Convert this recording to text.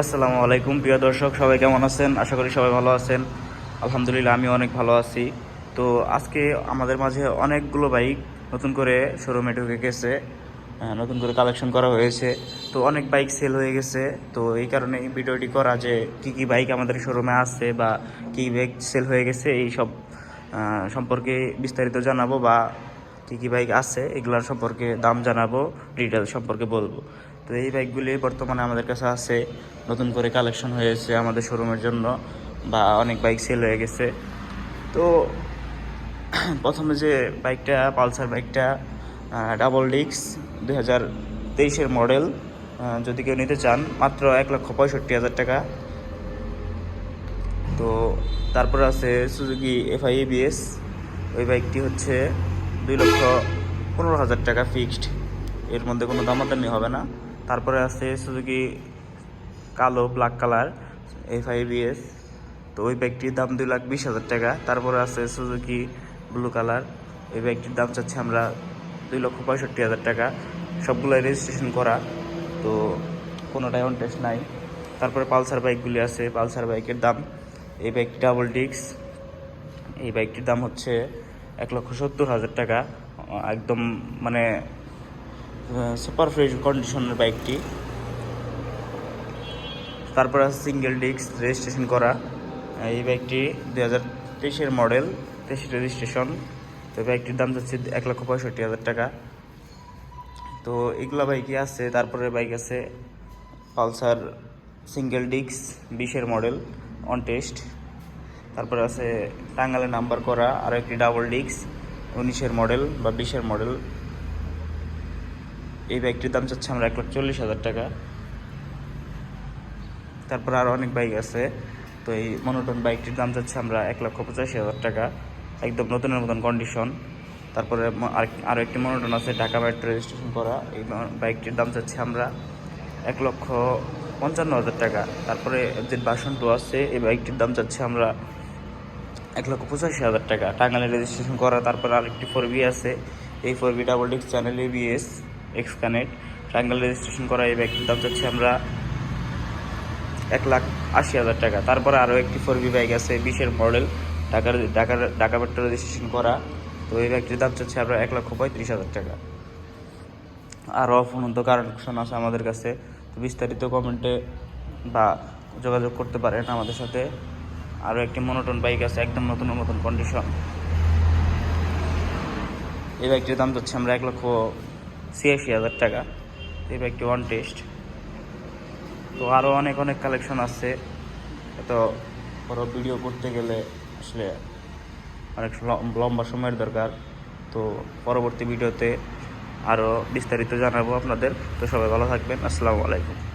আসসালামু আলাইকুম প্রিয় দর্শক, সবাই কেমন আছেন? আশা করি সবাই ভালো আছেন। আলহামদুলিল্লাহ, আমি অনেক ভালো আছি। তো আজকে আমাদের মাঝে অনেকগুলো বাইক নতুন করে শোরুমে ঢুকে গেছে, নতুন করে কালেকশন করা হয়েছে। তো অনেক বাইক সেল হয়ে গেছে। তো এই কারণে এই ভিডিওটি করা যে কী কী বাইক আমাদের শোরুমে আসছে বা কী বাইক সেল হয়ে গেছে এই সব সম্পর্কে বিস্তারিত জানাবো, বা কী কী বাইক আছে এগুলোর সম্পর্কে দাম জানাবো, ডিটেল সম্পর্কে বলবো। তো এই বাইকগুলি বর্তমানে আমাদের কাছে আছে, নতুন করে কালেকশন হয়েছে আমাদের শোরুমের জন্য, বা অনেক বাইক সেল হয়ে গেছে। তো প্রথমে যে বাইকটা, পালসার বাইকটা ডাবল ডিস্ক 2023-এর মডেল, যদি কেউ নিতে চান মাত্র 1,65,000 টাকা। তো তারপর আছে সুজুকি এফআই এবিএস, ওই বাইকটি হচ্ছে 2,15,000 টাকা ফিক্সড, এর মধ্যে কোনো দামাদামি হবে না। তারপরে আছে সুজুকি কালো ব্ল্যাক কালার এফআইবিএস, তো ওই বাইকটির দাম 2,20,000 টাকা। তারপরে আছে সুজুকি ব্লু কালার, ওই বাইকটির দাম চাচ্ছি আমরা 2,65,000 টাকা। সবগুলোই রেজিস্ট্রেশন করা, তো কোনোটাই অন টেস্ট নাই। তারপরে পালসার বাইকগুলি আছে, পালসার বাইকের দাম, এই বাইকটি ডাবল ডিস্ক, এই বাইকটির দাম হচ্ছে 1,70,000 টাকা। একদম মানে সুপার ফ্রেশ কন্ডিশনের বাইকটি। তারপর আছে সিঙ্গেল ডিস্ক রেজিস্ট্রেশন করা, এই বাইকটি 2023-এর মডেল, 23 রেজিস্ট্রেশন। তো বাইকটির দাম যাচ্ছে 1,65,000 টাকা। তো এগুলো বাইকই আছে। তারপরে বাইক আছে পালসার সিঙ্গেল ডিস্ক 20-এর মডেল, অন টেস্ট। তারপরে আছে টাঙ্গালে নাম্বার করা আরও একটি ডাবল ডিস্ক 19-এর মডেল বা 20-এর মডেল, এই বাইকটির দাম চাচ্ছে আমরা 1,40,000 টাকা। তারপর আরও অনেক বাইক আছে। তো এই মনোটন বাইকটির দাম চাচ্ছে আমরা 1,85,000 টাকা, একদম নতুনের মতন কন্ডিশন। তারপরে আরও একটি মনোটন আছে ঢাকা মেট্রো রেজিস্ট্রেশন করা, এই বাইকটির দাম চাচ্ছে আমরা 1,55,000 টাকা। তারপরে যে ভার্সন 2 আছে, এই বাইকটির দাম চাচ্ছে আমরা 1,85,000 টাকা, টাঙ্গালে রেজিস্ট্রেশন করা। তারপর আরেকটি 4B আছে, এই 4B double disc channel ABS X connect, টাঙ্গালে রেজিস্ট্রেশন করা, এই বাইকটির দাম চাচ্ছে আমরা 1,80,000 টাকা। তারপরে আরও একটি 4B বাইক আছে 20-এর মডেল, ঢাকা মেট্রো রেজিস্ট্রেশন করা, তো এই বাইকটির দাম চাচ্ছে আমরা 1,35,000 টাকা। আরও অফুরন্ত কালেকশন আছে আমাদের কাছে। তো বিস্তারিত কমেন্টে বা যোগাযোগ করতে পারেন আমাদের সাথে। আরও একটি মনোটন বাইক আছে, একদম নতুনের মতন কন্ডিশন, এই বাইকটির দাম চাচ্ছে আমরা 1,86,000 টাকা, এই বাইকটি ওয়ান টেস্ট। তো আরও অনেক অনেক কালেকশন আছে। এত বড় ভিডিও করতে গেলে আসলে অনেক লম্বা সময়ের দরকার। তো পরবর্তী ভিডিওতে আরও বিস্তারিত জানাবো আপনাদের। তো সবাই ভালো থাকবেন। আসসালামু আলাইকুম।